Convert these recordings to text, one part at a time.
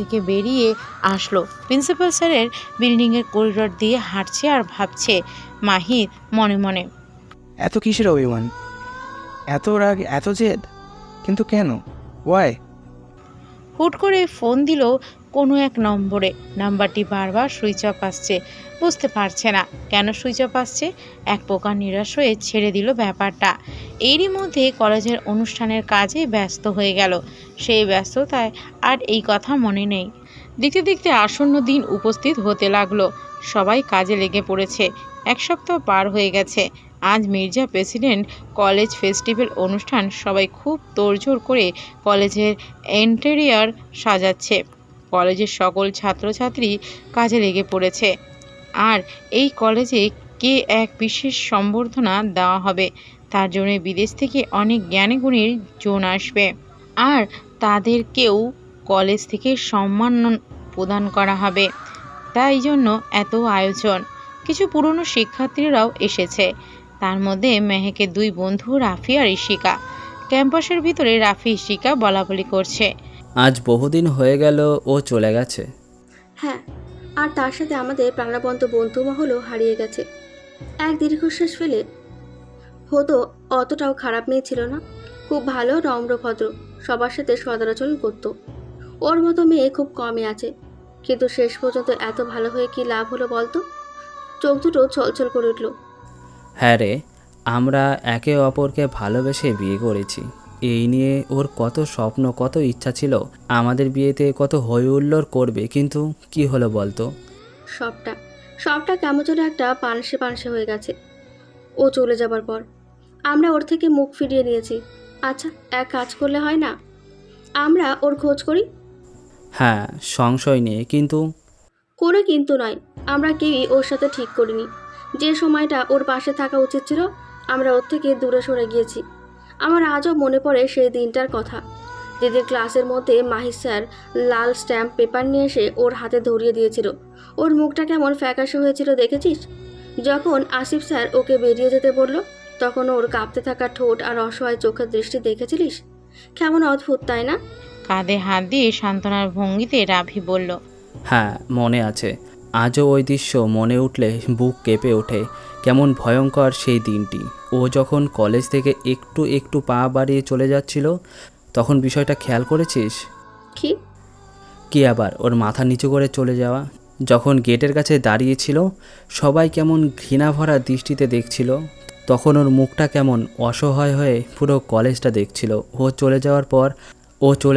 থেকে বেরিয়ে আসলো। প্রিন্সিপাল স্যারের বিল্ডিংয়ের করিডোর দিয়ে হাঁটছে আর ভাবছে মাহির মনে মনে। এত কিসের অভিমান, এত রাগ, এত জেদ, কিন্তু কেন? ওয়াই? হুট করে ফোন দিল কোনো এক নম্বরে। নাম্বারটি বারবার সুইচ অফ আসছে। বুঝতে পারছে না কেন সুইচ অফ আসছে। এক প্রকার নিরাশ হয়ে ছেড়ে দিল ব্যাপারটা। এরই মধ্যে কলেজের অনুষ্ঠানের কাজে ব্যস্ত হয়ে গেল। সেই ব্যস্ততায় আর এই কথা মনে নেই। দেখতে দেখতে আসন্ন দিন উপস্থিত হতে লাগলো। সবাই কাজে লেগে পড়েছে। এক সপ্তাহ পার হয়ে গেছে। আজ মির্জা প্রেসিডেন্ট কলেজ ফেস্টিভ্যাল অনুষ্ঠান। সবাই খুব তোড়জোড় করে কলেজের ইন্টেরিয়র সাজাচ্ছে। কলেজের সকল ছাত্রছাত্রী কাজে লেগে পড়েছে। আর এই কলেজে কে এক বিশেষ সম্বর্ধনা দেওয়া হবে। তার জন্য বিদেশ থেকে অনেক জ্ঞানীগুণীর জন আসবে। আর তাদেরকেও কলেজ থেকে সম্মান প্রদান করা হবে। তাই জন্য এত আয়োজন। কিছু পুরনো শিক্ষার্থীরাও এসেছে। তার মধ্যে মেহেকের দুই বন্ধু রাফি আর ইশিকা। ক্যাম্পাসের ভিতরে রাফি ইশিকা বলাবলি করছে। আজ বহুদিন হয়ে গেল ও চলে গেছে। হ্যাঁ, আর তার সাথে আমাদের প্রাণবন্ত বন্ধুমহলও হারিয়ে গেছে। এক দীর্ঘশ্বাস ফেলে, হতো অতটাও খারাপ মেয়ে ছিল না। খুব ভালো, নম্র, ভদ্র, সবার সাথে সদাচরণ করতো। ওর মতো মেয়ে খুব কমই আছে। কিন্তু শেষ পর্যন্ত এত ভালো হয়ে কি লাভ হলো বলতো? চোখ দুটো ছলছল করে উঠল। হ্যাঁ রে, আমরা একে অপরকে ভালোবেসে বিয়ে করেছি। এই নিয়ে ওর কত স্বপ্ন, কত ইচ্ছা ছিল আমাদের বিয়েতে কত হই হুল্লোড় করবে, কিন্তু কি হলো বলতো? সবটা সবটা কেমন যেন একটা পানসে পানসে হয়ে গেছে ও চলে যাবার পর। আমরা ওর থেকে মুখ ফিরিয়ে নিয়েছি। আচ্ছা, এক কাজ করলে হয় না? আমরা ওর খোঁজ করি। হ্যাঁ, সংশয় নেই, কিন্তু কোনো কিন্তু নয়। আমরা কেউই ওর সাথে ঠিক করিনি। যে সময়টা ওর পাশে থাকা উচিত ছিল, আমরা ওর থেকে দূরে সরে গিয়েছি। আমার আজও মনে পড়ে সেই দিনটার কথা, যেদিন ক্লাসের মধ্যে মাহির স্যার লাল স্ট্যাম্প পেপার নিয়ে এসে ওর হাতে ধরিয়ে দিয়েছিল। ওর মুখটা কেমন ফ্যাকাশে হয়েছিল দেখেছিস? যখন আসিফ স্যার ওকে বেরিয়ে যেতে বলল, তখন ওর কাঁপতে থাকা ঠোঁট আর অসহায় চোখের দৃষ্টি দেখেছিলিস? কেমন অদ্ভুত, তাই না? কাঁধে হাত দিয়ে সান্ত্বনার ভঙ্গিতে রাফি বলল। হ্যাঁ, মনে আছে। আজও ওই দৃশ্য মনে উঠলে বুক কেঁপে ওঠে। কেমন ভয়ঙ্কর সেই দিনটি। ও যখন কলেজ থেকে একটু একটু পা বাড়িয়ে চলে যাচ্ছিল, তখন বিষয়টা খেয়াল করেছিস? কি? কি আবার, ওর মাথা নিচু করে চলে যাওয়া। যখন গেটের কাছে দাঁড়িয়েছিল, সবাই কেমন ঘৃণা ভরা দৃষ্টিতে দেখছিল। তখন ওর মুখটা কেমন অসহায় হয়ে পুরো কলেজটা দেখছিল। ও চলে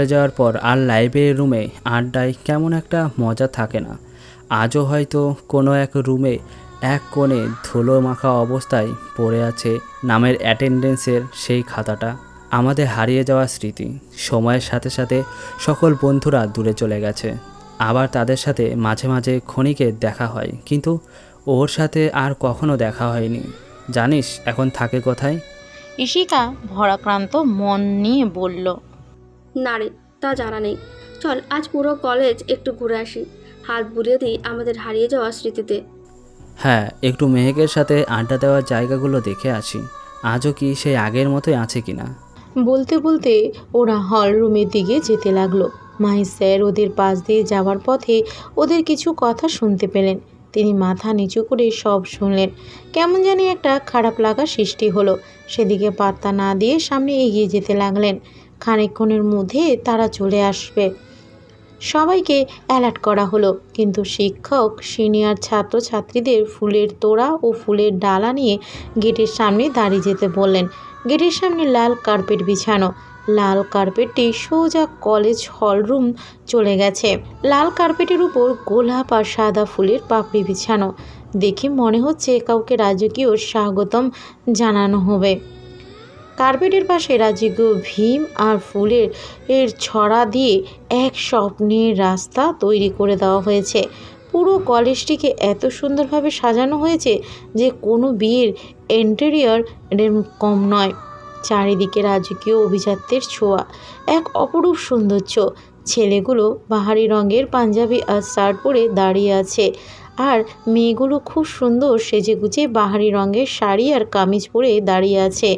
যাওয়ার পর আর লাইব্রেরি রুমে আড্ডায় কেমন একটা মজা থাকে না। আজও হয়তো কোনো এক রুমে এক কোণে ধুলো মাখা অবস্থায় পড়ে আছে নামের অ্যাটেন্ডেন্সের সেই খাতাটা। আমাদের হারিয়ে যাওয়া স্মৃতি। সময়ের সাথে সাথে সকল বন্ধুরা দূরে চলে গেছে। আবার তাদের সাথে মাঝে মাঝে ক্ষণিকে দেখা হয়, কিন্তু ওর সাথে আর কখনো দেখা হয়নি। জানিস এখন থাকে কোথায়? ইশিকা ভরাক্রান্ত মন নিয়ে বলল। না রে, তা জানা নেই। চল আজ পুরো কলেজ একটু ঘুরে আসি, হাত বুলিয়ে দিই আমাদের হারিয়ে যাওয়া স্মৃতিতে। হ্যাঁ, একটু মেহেকের সাথে আড্ডা দেওয়ার জায়গাগুলো দেখে আসি। আজও কি সেই আগের মতোই আছে কিনা। বলতে বলতে ওরা হল রুমের দিকে যেতে লাগলো। মাহির স্যার ওদের পাশ দিয়ে যাওয়ার পথে ওদের কিছু কথা শুনতে পেলেন। তিনি মাথা নিচু করে সব শুনলেন। কেমন জানি একটা খারাপ লাগা সৃষ্টি হলো। সেদিকে পাত্তা না দিয়ে সামনে এগিয়ে যেতে লাগলেন। খানিকক্ষণের মধ্যে তারা চলে আসবে। সবাইকে অ্যালার্ট করা হলো, কিন্তু শিক্ষক সিনিয়র ছাত্রছাত্রীদের ফুলের তোড়া ও ফুলের ডালা নিয়ে গেটের সামনে দাঁড়িয়ে যেতে বললেন। গেটের সামনে লাল কার্পেট বিছানো। লাল কার্পেটটি সোজা কলেজ হলরুম চলে গেছে। লাল কার্পেটের উপর গোলাপ আর সাদা ফুলের পাপড়ি বিছানো। দেখে মনে হচ্ছে কাউকে রাজকীয় স্বাগতম জানানো হবে। কার্পেটের পাশে রাজকীয় ভীম আর ফুলের ছড়া দিয়ে এক স্বপ্নের রাস্তা তৈরি করে দেওয়া হয়েছে। পুরো কলেজটিকে এত সুন্দরভাবে সাজানো হয়েছে যে কোনো বিয়ের ইন্টেরিয়র কম নয়। চারিদিকে রাজকীয় অভিজাত্যের ছোঁয়া, এক অপরূপ সৌন্দর্য। ছেলেগুলো বাহারি রঙের পাঞ্জাবি আর শার্ট পরে দাঁড়িয়ে আছে, আর মেয়েগুলো খুব সুন্দর সেজেগুজে বাহারি রঙের শাড়ি আর কামিজ পরে দাঁড়িয়ে আছে।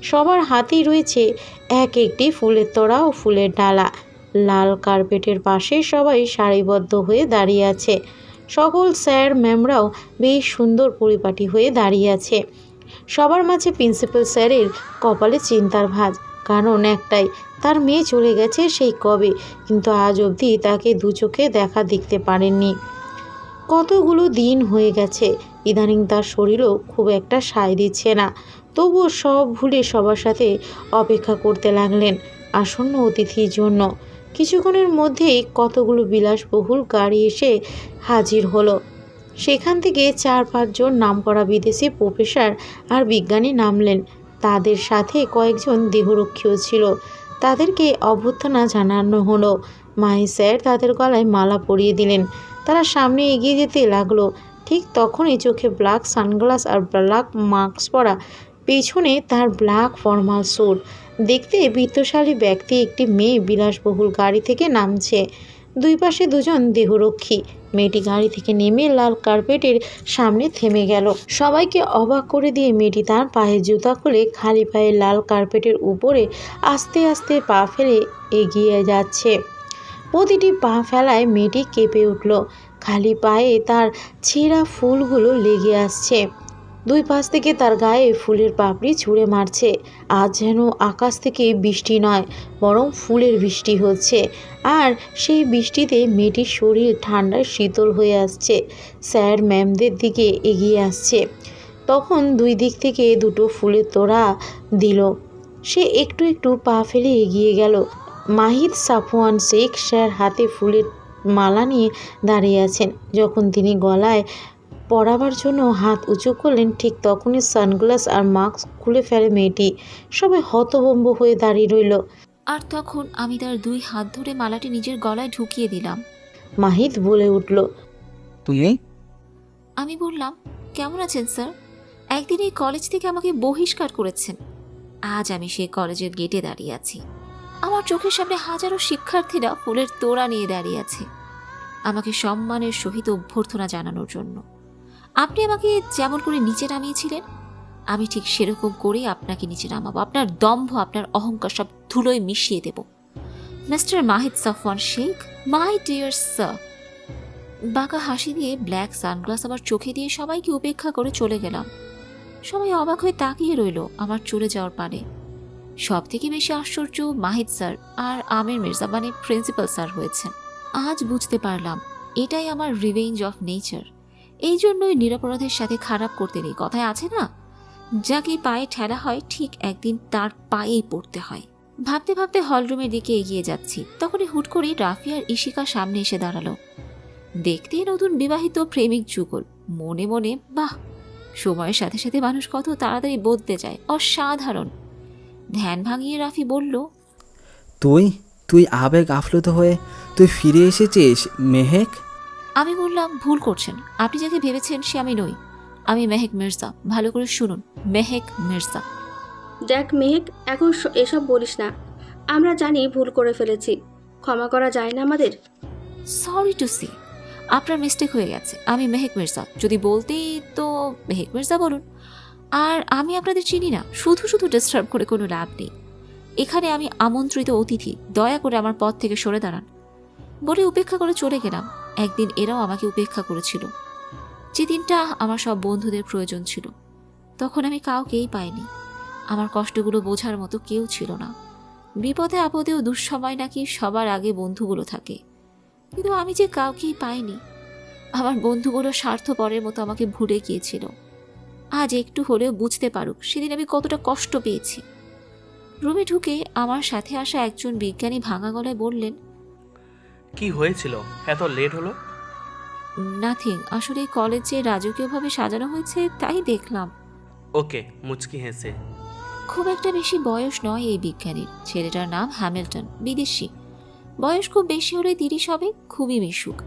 সবার হাতেই রয়েছে এক একটি ফুলের তোড়া ও ফুলের ডালা। লাল কার্পেটের পাশে সবাই সারিবদ্ধ হয়ে দাঁড়িয়ে আছে। সকল স্যার ম্যামরাও বেশ সুন্দর পরিপাটি হয়ে দাঁড়িয়ে আছে। সবার মাঝে প্রিন্সিপাল স্যারের কপালে চিন্তার ভাঁজ, কারণ একটাই, তার মেয়ে চলে গেছে সেই কবে, কিন্তু আজ অবধি তাকে দু চোখে দেখা দেখতে পারেননি। কতগুলো দিন হয়ে গেছে, ইদানিং তার শরীরও খুব একটা সায় দিচ্ছে না। তবুও সব ভুলে সবার সাথে অপেক্ষা করতে লাগলেন আসন্ন অতিথির জন্য। কিছুক্ষণের মধ্যেই কতগুলো বিলাসবহুল গাড়ি এসে হাজির হলো। সেখান থেকে 4-5 জন নামকরা বিদেশি প্রফেসর আর বিজ্ঞানী নামলেন। তাদের সাথে কয়েকজন দেহরক্ষীও ছিল। তাদেরকে অভ্যর্থনা জানানো হলো। মাহি স্যার তাদের গলায় মালা পরিয়ে দিলেন। তারা সামনে এগিয়ে যেতে লাগলো। ঠিক তখনই চোখে ব্ল্যাক সানগ্লাস আর ব্ল্যাক মাস্ক পরা, পেছনে তার ব্ল্যাক ফর্মাল স্যুট, দেখতে বিত্তশালী ব্যক্তি একটি মেয়ে বিলাসবহুল গাড়ি থেকে নামছে। দুই পাশে দুজন দেহরক্ষী। মেয়েটি গাড়ি থেকে নেমে লাল কার্পেটের সামনে থেমে গেল। সবাইকে অবাক করে দিয়ে মেয়েটি তার পায়ের জুতা খুলে খালি পায়ে লাল কার্পেটের উপরে আস্তে আস্তে পা ফেলে এগিয়ে যাচ্ছে। প্রতিটি পা ফেলায় মেয়েটি কেঁপে উঠল। খালি পায়ে তার ছেঁড়া ফুলগুলো লেগে আসছে। দুই পাশ থেকে তার গায়ে ফুলের পাপড়ি ছুঁড়ে মারছে। আজ যেন আকাশ থেকে বৃষ্টি নয়, বরং ফুলের বৃষ্টি হচ্ছে। আর সেই বৃষ্টিতে মেয়েটির শরীর ঠান্ডায় শীতল হয়ে আসছে। স্যার ম্যামদের দিকে এগিয়ে আসছে। তখন দুই দিক থেকে দুটো ফুলের তোড়া দিল। সে একটু একটু পা ফেলে এগিয়ে গেল। মাহিদ সাফওয়ান শেখ স্যার হাতে ফুলের মালা নিয়ে দাঁড়িয়ে আছেন। যখন তিনি গলায় পরাবার জন্য হাত উঁচু করলেন, ঠিক তখনই সানগ্লাস আর মাস্ক খুলে ফেলে মেয়েটি। সবাই হতভম্ব হয়ে দাঁড়িয়ে রইল। আর তখন আমি তার 2 হাত ধরে মালাটি নিজের গলায় ঢুকিয়ে দিলাম। মাহিদ বলে উঠল, তুমি? আমি বললাম, কেমন আছেন স্যার? একদিন এই কলেজ থেকে আমাকে বহিষ্কার করেছেন। আজ আমি সেই কলেজের গেটে দাঁড়িয়ে আছি। আমার চোখের সামনে হাজারো শিক্ষার্থীরা ফুলের তোড়া নিয়ে দাঁড়িয়ে আছে আমাকে সম্মানের সহিত অভ্যর্থনা জানানোর জন্য। আপনি আমাকে যেমন করে নিচে নামিয়েছিলেন, আমি ঠিক সেরকম করেই আপনাকে নিচে নামাবো। আপনার দম্ভ, আপনার অহংকার সব ধুলোয় মিশিয়ে দেব। Mister Mahid Safwan Sheikh, my dear sir. বাঁকা হাসি দিয়ে ব্ল্যাক সানগ্লাস আমার চোখে দিয়ে সবাইকে উপেক্ষা করে চলে গেলাম। সবাই অবাক হয়ে তাকিয়ে রইল আমার চলে যাওয়ার পানে। সব থেকে বেশি আশ্চর্য মাহিদ স্যার আর আমির মির্জা মানে প্রিন্সিপাল স্যার হয়েছেন। আজ বুঝতে পারলাম এটাই আমার রিভেঞ্জ অফ নেচার। এই জন্যই নিরপরাধের সাথে খারাপ করতে নেই। কথায় আছে না, যাকে পায়ে ঠেলা হয় ঠিক একদিন তার পায়েই পড়তে হয়। ভাবতে ভাবতে হলরুমের দিকে এগিয়ে যাচ্ছি, তখনই হুট করে রাফি আর ইশিকা সামনে এসে দাঁড়ালো। দেখতে নতুন বিবাহিত প্রেমিক যুগল। মনে মনে বাহ, সময়ের সাথে সাথে মানুষ কত তাড়াতাড়ি বদলে যায়, অসাধারণ। ধ্যান ভাঙিয়ে রাফি বলল, তুই আবেগ আপ্লুত হয়ে তুই ফিরে এসেছিস মেহেক? আমি বললাম, ভুল করছেন। আপনি যাকে ভেবেছেন সে আমি নই। আমি মেহেক মির্জা। ভালো করে শুনুন, মেহেক মির্জা। দেখ মেহেক, এখন এসব বলিস না। আমরা জানি ভুল করে ফেলেছি, ক্ষমা করা যায় না আমাদের? সরি টু সি, আপনার মিস্টেক হয়ে গেছে। আমি মেহেক মির্জা। যদি বলতেই তো মেহেক মির্জা বলুন। আর আমি আপনাদের চিনি না, শুধু শুধু ডিস্টার্ব করে কোনো লাভ নেই। এখানে আমি আমন্ত্রিত অতিথি, দয়া করে আমার পথ থেকে সরে দাঁড়ান। বলে উপেক্ষা করে চলে গেলাম। একদিন এরাও আমাকে উপেক্ষা করেছিল, যেদিনটা আমার সব বন্ধুদের প্রয়োজন ছিল। তখন আমি কাউকেই পাইনি। আমার কষ্টগুলো বোঝার মতো কেউ ছিল না। বিপদে আপদেও দুঃসময় নাকি সবার আগে বন্ধুগুলো থাকে, কিন্তু আমি যে কাউকেই পাইনি। আমার বন্ধুগুলো স্বার্থপরের মতো আমাকে ভুলে গিয়েছিল। আজ একটু হলেও বুঝতে পারুক সেদিন আমি কতটা কষ্ট পেয়েছি। রুমে ঢুকে আমার সাথে আসা একজন বিজ্ঞানী ভাঙা গলায় বললেন, কি হয়েছিল এত লেট হলো? নাথিং, আসলে কলেজে রাজকীয়ভাবে সাজানো হয়েছে তাই দেখলাম। ওকে, মুচকি হেসে। খুব একটা বেশি বয়স নয় এই বিজ্ঞানীর। ছেলেটার নাম হ্যামিল্টন, বিদেশি। বয়স খুব বেশি হলে 30 হবে, খুবই মিশুক।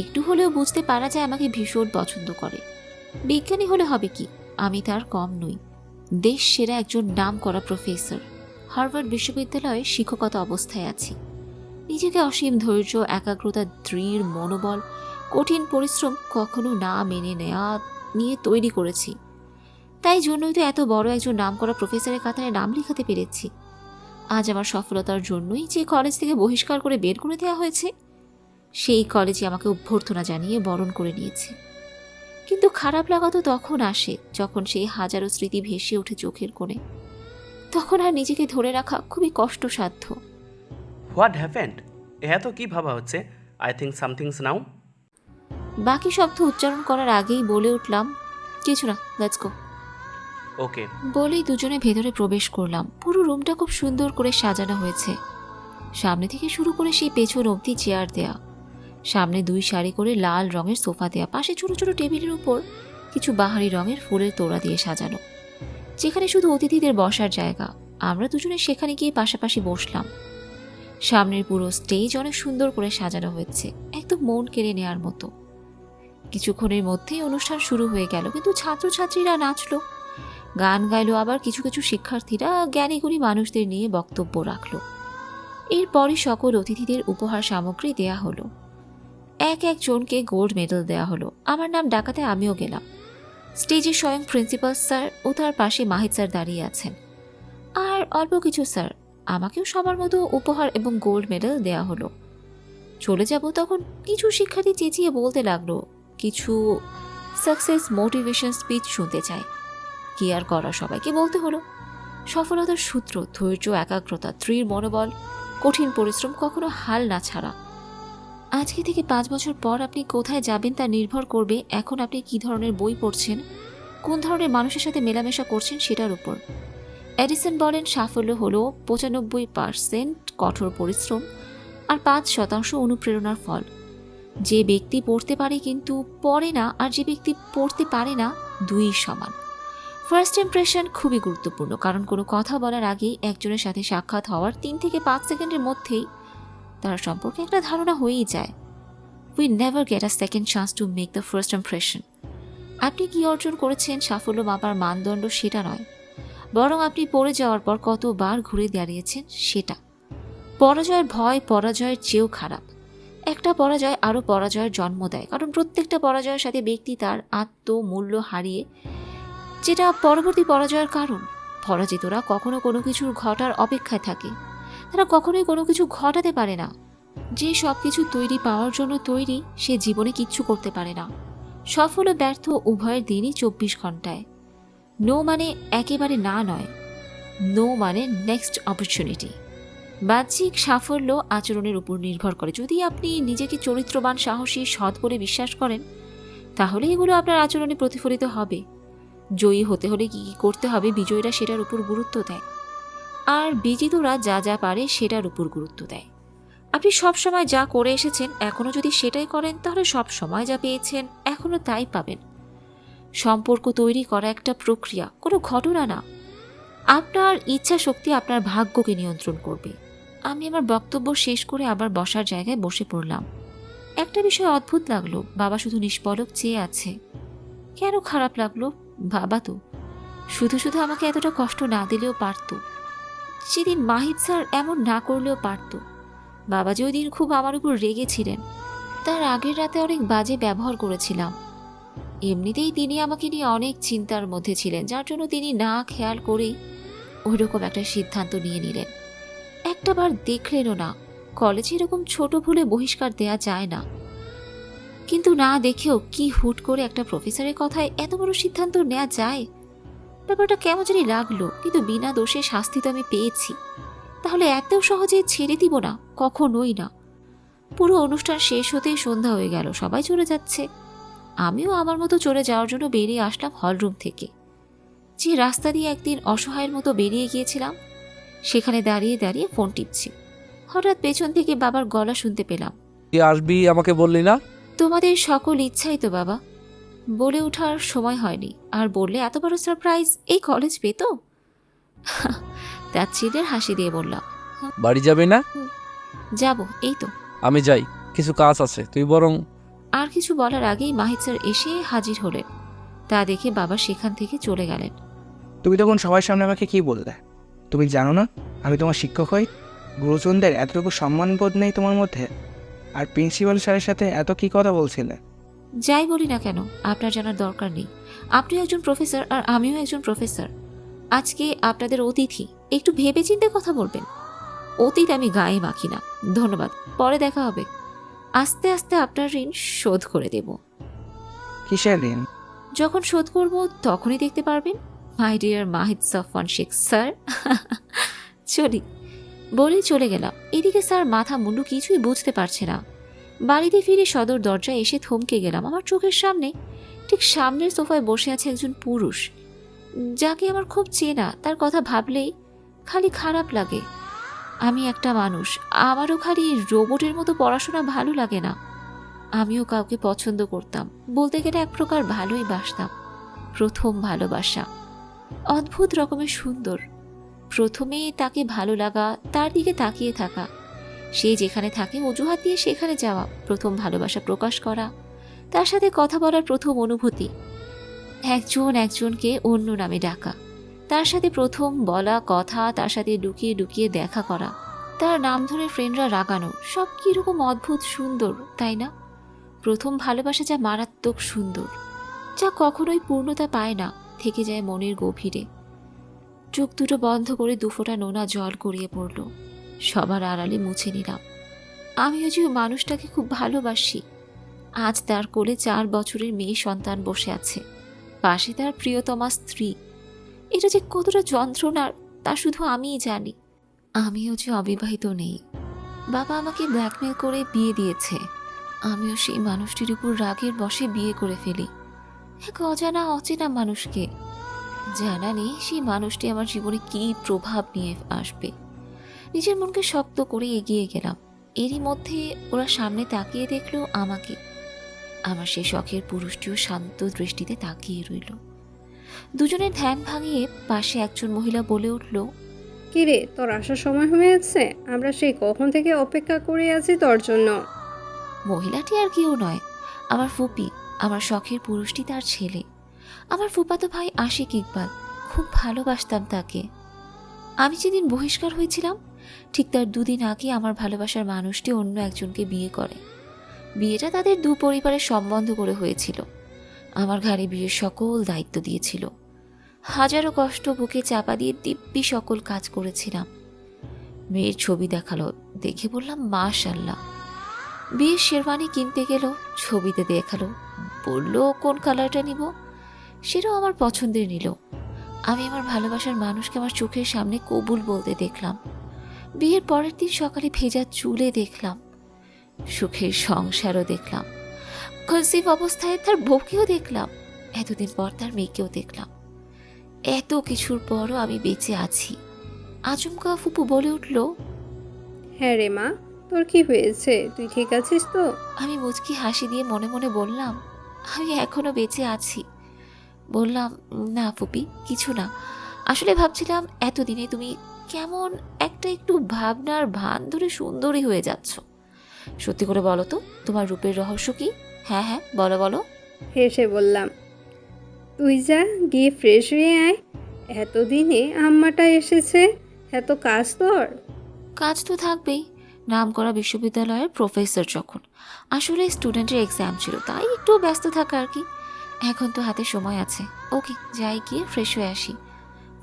একটু হলেও বুঝতে পারা যায় আমাকে ভীষণ পছন্দ করে। বিজ্ঞানী হলে হবে কি, আমি তার কম নই। দেশ সেরা একজন নামকরা প্রফেসর। হার্ভার্ড বিশ্ববিদ্যালয়ে শিক্ষকতা অবস্থায় আছি। নিজেকে অসীম ধৈর্য, একাগ্রতা, দৃঢ় মনোবল, কঠিন পরিশ্রম কখনো না মেনে নেওয়া নিয়ে তৈরি করেছি। তাই জন্যই তো এত বড় একজন নামকরা প্রফেসরের কাতারে নাম লেখাতে পেরেছি। আজ আমার সফলতার জন্যই যে কলেজ থেকে বহিষ্কার করে বের করে দেওয়া হয়েছে, সেই কলেজে আমাকে অভ্যর্থনা জানিয়ে বরণ করে নিয়েছে। কিন্তু খারাপ লাগা তো তখন আসে যখন সেই হাজারো স্মৃতি ভেসে ওঠে চোখের কোণে। তখন আর নিজেকে ধরে রাখা খুবই কষ্টসাধ্য। What happened? এত কি ভাবা হচ্ছে? আই থিঙ্ক সামথিংস নাও। বাকি শব্দ উচ্চারণ করার আগেই বলে উঠলাম, কিছু না, লেটস গো। ওকে। বলেই দুজনে ভেতরে প্রবেশ করলাম। পুরো রুমটা খুব সুন্দর করে সাজানো হয়েছে। সামনে থেকে শুরু করে সেই পেছন অবধি চেয়ার দেয়া, সামনে 2 সারি করে লাল রঙের সোফা দেয়া, পাশে ছোট ছোট টেবিলের উপর কিছু বাহারি রঙের ফুলের তোড়া দিয়ে সাজানো, যেখানে শুধু অতিথিদের বসার জায়গা। আমরা দুজনে সেখানে গিয়ে পাশাপাশি বসলাম। সামনের পুরো স্টেজ অনেক সুন্দর করে সাজানো হয়েছে, একদম মন কেড়ে নেওয়ার মতো। কিছুক্ষণের মধ্যেই অনুষ্ঠান শুরু হয়ে গেল, কিন্তু ছাত্রছাত্রীরা নাচলো, গান গাইলো, আবার কিছু কিছু শিক্ষার্থীরা জ্ঞানীগুণী মানুষদের নিয়ে বক্তব্য রাখলো। এরপরই সকল অতিথিদের উপহার সামগ্রী দেয়া হলো। এক একজনকে গোল্ড মেডেল দেয়া হলো। আমার নাম ডাকাতে আমিও গেলাম। স্টেজে স্বয়ং প্রিন্সিপাল স্যার ও তার পাশে মাহিদ স্যার দাঁড়িয়ে আছেন, আর অল্প কিছু স্যার। আমাকেও সবার মতো উপহার এবং গোল্ড মেডেল দেয়া হলো। চলে যাব তখন কিছু শিক্ষার্থী চেঁচিয়ে বলতে লাগলো, কিছু সাকসেস মোটিভেশন স্পিচ শুনতে চায়। কি আর করা, সবাইকে বলতে হলো। সফলতার সূত্র ধৈর্য, একাগ্রতা, দৃঢ় মনোবল, কঠিন পরিশ্রম, কখনো হাল না ছাড়া। আজকে থেকে 5 বছর পর আপনি কোথায় যাবেন তা নির্ভর করবে এখন আপনি কী ধরনের বই পড়ছেন, কোন ধরনের মানুষের সাথে মেলামেশা করছেন সেটার উপর। এডিসন বলেন, সাফল্য হলো 95% কঠোর পরিশ্রম আর 5% অনুপ্রেরণার ফল। যে ব্যক্তি পড়তে পারে কিন্তু পড়ে না, আর যে ব্যক্তি পড়তে পারে না, দুই সমান। ফার্স্ট ইমপ্রেশন খুবই গুরুত্বপূর্ণ, কারণ কোনো কথা বলার আগেই একজনের সাথে সাক্ষাৎ হওয়ার 3 থেকে 5 সেকেন্ডের মধ্যেই তার সম্পর্কে একটা ধারণা হয়েই যায়। We never get a second chance to make the first impression. আপনি কি অর্জন করেছেন সাফল্য মাপার মানদণ্ড সেটা নয়, বরং আপনি পড়ে যাওয়ার পর কতবার ঘুরে দাঁড়িয়েছেন সেটা। পরাজয়ের ভয় পরাজয়ের চেয়েও খারাপ। একটা পরাজয় আরও পরাজয়ের জন্ম দেয়, কারণ প্রত্যেকটা পরাজয়ের সাথে ব্যক্তি তার আত্মমূল্য হারিয়ে, যেটা পরবর্তী পরাজয়ের কারণ। পরাজিতরা কখনো কোনো কিছুর ঘটার অপেক্ষায় থাকে, তারা কখনোই কোনো কিছু ঘটাতে পারে না। যে সব কিছু তৈরি পাওয়ার জন্য তৈরি, সে জীবনে কিচ্ছু করতে পারে না। সফল ও ব্যর্থ উভয়ের দিনই 24 ঘন্টায়। নো মানে একেবারে না নয়, নো মানে নেক্সট অপরচুনিটি। বাহ্যিক সাফল্য আচরণের উপর নির্ভর করে। যদি আপনি নিজেকে চরিত্রবান, সাহসী, সৎ বলে বিশ্বাস করেন, তাহলে এগুলো আপনার আচরণে প্রতিফলিত হবে। জয়ী হতে হলে কী কী করতে হবে, বিজয়ীরা সেটার উপর গুরুত্ব দেয়, আর বিজিতরা যা যা পারে সেটার উপর গুরুত্ব দেয়। আপনি সবসময় যা করে এসেছেন, এখনও যদি সেটাই করেন, তাহলে সব সময় যা পেয়েছেন এখনও তাই পাবেন। সম্পর্ক তৈরি করা একটা প্রক্রিয়া, কোনো ঘটনা না। আপনার ইচ্ছা শক্তি আপনার ভাগ্যকে নিয়ন্ত্রণ করবে। আমি আমার বক্তব্য শেষ করে আবার বসার জায়গায় বসে পড়লাম। একটা বিষয় অদ্ভুত লাগলো, বাবা শুধু নিষ্পলক চেয়ে আছে। কেন খারাপ লাগলো? বাবা তো শুধু শুধু আমাকে এতটা কষ্ট না দিলেও পারত। সেদিন মাহিদ স্যার এমন না করলেও পারত। বাবা যে ওই দিন খুব আমার উপর রেগেছিলেন, তার আগের রাতে অনেক বাজে ব্যবহার করেছিলাম। এমনিতেই তিনি আমাকে নিয়ে অনেক চিন্তার মধ্যে ছিলেন, যার জন্য তিনি না খেয়াল করেই ওইরকম একটা সিদ্ধান্ত নিয়ে নিলেন। একটাবার দেখলেনও না, কলেজে এরকম ছোট ভুলে বহিষ্কার দেয়া যায় না। কিন্তু না দেখেও কি হুট করে একটা প্রফেসরের কথায় এত বড় সিদ্ধান্ত নেওয়া যায়? ব্যাপারটা কেমন জানি লাগলো, কিন্তু বিনা দোষে শাস্তি তো আমি পেয়েছি, তাহলে এত সহজে ছেড়ে দিব না, কখনোই না। পুরো অনুষ্ঠান শেষ হতেই সন্ধ্যা হয়ে গেল, সবাই চলে যাচ্ছে। আমিও আমার মতো চলে যাওয়ার জন্য বেরিয়ে আসলাম হলরুম থেকে। যে রাস্তা দিয়ে একদিন অসহায়ের মতো বেরিয়ে গিয়েছিলাম, সেখানে দাঁড়িয়ে দাঁড়িয়ে ফোন টিপছি। হঠাৎ পেছন থেকে বাবার গলা শুনতে পেলাম, তুই আসবি, আমাকে বললি না? তোমাদের সকল ইচ্ছাই তো বাবা। বলে ওঠার সময় হয়নি, আর বললে এত বড় সারপ্রাইজ এই কলেজ পেত? তার চিলের হাসি দিয়ে বললাম, বাড়ি যাবি না? যাব, এই তো। আমি যাই, কিছু কাজ আছে, তুই বরং। আর কিছু বলার আগেই মাহিদ স্যার এসে হাজির হলেন। তা দেখে বাবা সেখান থেকে চলে গেলেন। তুমি তখন সবার সামনে আমাকে কি বললে? তুমি জানো না আমি তোমার শিক্ষক হই? গুরুজনদের এতটুকু সম্মানবোধ নেই তোমার মধ্যে? আর প্রিন্সিপাল স্যারের সাথে এত কি কথা বলছিলে? যাই বলি না কেন, আপনার জানার দরকার নেই। আপনিও একজন প্রফেসর আর আমিও একজন প্রফেসর। আজকে আপনাদের অতিথি, একটু ভেবেচিন্তে কথা বলবেন। অতীত আমি গায়ে মাখি না। ধন্যবাদ, পরে দেখা হবে। আস্তে আস্তে আপনার ঋণ শোধ করে দেব। কিসের ঋণ? যখন শোধ করব তখনই দেখতে পারবেন। My dear Mahid Safwan Sheikh sir. চলি বলেই চলে গেলাম। এদিকে স্যার মাথা মুন্ডু কিছুই বুঝতে পারছে না। বাড়িতে ফিরে সদর দরজায় এসে থমকে গেলাম। আমার চোখের সামনে, ঠিক সামনের সোফায় বসে আছে একজন পুরুষ, যাকে আমার খুব চেনা। তার কথা ভাবলেই খালি খারাপ লাগে। আমি একটা মানুষ, আমারও খালি রোবটের মতো পড়াশোনা ভালো লাগে না। আমিও কাউকে পছন্দ করতাম, বলতে গেলে এক প্রকার ভালোই বাসতাম। প্রথম ভালোবাসা অদ্ভুত রকমের সুন্দর। প্রথমে তাকে ভালো লাগা, তার দিকে তাকিয়ে থাকা, সে যেখানে থাকে অজুহাত দিয়ে সেখানে যাওয়া, প্রথম ভালোবাসা প্রকাশ করা, তার সাথে কথা বলার প্রথম অনুভূতি, একজন একজনকে অন্য নামে ডাকা, তার সাথে প্রথম বলা কথা, তার সাথে লুকিয়ে লুকিয়ে দেখা করা, তার নাম ধরে ফ্রেন্ডরা রাগানো, সব কীরকম অদ্ভুত সুন্দর, তাই না? প্রথম ভালোবাসা যা মারাত্মক সুন্দর, যা কখনোই পূর্ণতা পায় না, থেকে যায় মনের গভীরে। চোখ দুটো বন্ধ করে দুফোঁটা নোনা জল গড়িয়ে পড়ল। সবার আড়ালে মুছে নিলাম। আমিও যে ওই মানুষটাকে খুব ভালোবাসি। আজ তার কোলে 4 বছরের মেয়ে সন্তান বসে আছে, পাশে তার প্রিয়তমা স্ত্রী। এটা যে কতটা যন্ত্রণার তা শুধু আমিই জানি। আমিও যে অবিবাহিত নেই। বাবা আমাকে ব্ল্যাকমেল করে বিয়ে দিয়েছে। আমিও সেই মানুষটির উপর রাগের বশে বিয়ে করে ফেলি, এক অজানা অচেনা মানুষকে। জানা নেই সেই মানুষটি আমার জীবনে কী প্রভাব নিয়ে আসবে। নিজের মনকে শক্ত করে এগিয়ে গেলাম। এরই মধ্যে ওরা সামনে তাকিয়ে দেখলো আমাকে। আমার সেই শখের পুরুষটিও শান্ত দৃষ্টিতে তাকিয়ে রইল। দুজনের ধ্যান ভাঙিয়ে পাশে একজন মহিলা বলে উঠল, কিরে, তোর আসার সময় হয়েছে? আমরা সেই কখন থেকে অপেক্ষা করে আছি তোর জন্য। মহিলাটি আর কেউ নয়, আমার ফুপি। আমার শখের পুরুষটি তার ছেলে, আমার ফুপাতো ভাই আশিক ইকবাল। খুব ভালোবাসতাম তাকে। আমি যেদিন বহিষ্কার হয়েছিলাম ঠিক তার 2 দিন আগে আমার ভালোবাসার মানুষটি অন্য একজনকে বিয়ে করে। বিয়েটা তাদের 2 পরিবারের সম্বন্ধ করে হয়েছিল। আমার ঘাড়ে বিয়ের সকল দায়িত্ব দিয়েছিল। হাজারো কষ্ট বুকে চাপা দিয়ে দিব্যি সকল কাজ করেছিলাম। মেয়ের ছবি দেখালো, দেখে বললাম মাশাআল্লাহ। বিয়ের শেরওয়ানি কিনতে গেল, ছবিতে দেখালো, বলল কোন কালারটা নিব, সেটাও আমার পছন্দের নিল। আমি আমার ভালোবাসার মানুষকে আমার চোখের সামনে কবুল বলতে দেখলাম। বিয়ের পরের দিন সকালে ভেজা চুলে দেখলাম, সুখের সংসারও দেখলাম, কনসিভ অবস্থায় তার বউকেও দেখলাম, এতদিন পর তার মেয়েকেও দেখলাম। এত কিছুর পরও আমি বেঁচে আছি। আচমকা ফুপু বলে উঠল, হ্যাঁ রে মা, তোর কি হয়েছে? তুই ঠিক আছিস তো? আমি মুচকি হাসি দিয়ে মনে মনে বললাম, আমি এখনো বেঁচে আছি। বললাম, না ফুপি, কিছু না। আসলে ভাবছিলাম এতদিনে তুমি কেমন একটা একটু ভাবনার ভান ধরে সুন্দরী হয়ে যাচ্ছ। সত্যি করে বলো তো, তোমার রূপের রহস্য কি? হ্যাঁ হ্যাঁ, বলো বলো। হেসে বললাম, তুই যা গিয়ে ফ্রেশ হয়ে আয়। এতদিনে আম্মাটা এসেছে, এত কাজ তোর। কাজ তো থাকবেই, নাম করা বিশ্ববিদ্যালয়ের প্রফেসর যখন। আসলে স্টুডেন্টের এক্সাম ছিল, তাই একটু ব্যস্ত থাকা আর কি। এখন তো হাতে সময় আছে। ওকে, যাই গিয়ে ফ্রেশ হয়ে আসি।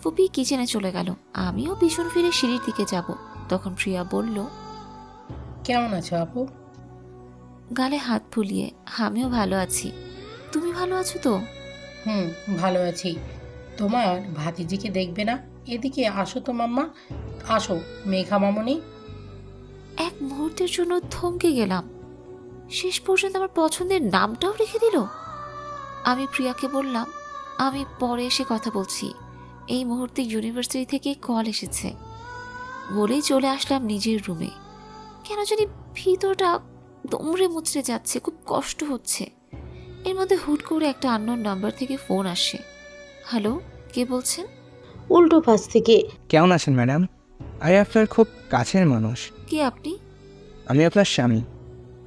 ফুপি কিচেনে চলে গেল। আমিও পিছন ফিরে সিঁড়ির দিকে যাব। তখন প্রিয়া বলল, কেমন আছো আপু? গালে হাত ফুলিয়ে, আমিও ভালো আছি। তুমি ভালো আছো তো? ভালো আছি। তোমার ভাতিজিকে দেখবে না? এদিকে আসো তো মাম্মা, আসো মেঘা মামনি। এক মুহূর্তের জন্য থমকে গেলাম। শেষ পর্যন্ত আমার পছন্দের নামটাও রেখে দিল। আমি প্রিয়াকে বললাম, আমি পরে এসে কথা বলছি। এই মুহূর্তে ইউনিভার্সিটি থেকে কল এসেছে। বলেই চলে আসলাম নিজের রুমে। কেন জানি ভিতরটা দমড়ে মুচড়ে যাচ্ছে, খুব কষ্ট হচ্ছে। এর মধ্যে হুট করে একটা আননোন নাম্বার থেকে ফোন আসে। হ্যালো, কে বলছেন? উল্টো পাশ থেকে, কেমন আছেন ম্যাডাম? আমি আপনার খুব কাছের মানুষ। কে আপনি? আমি আপনার স্বামী।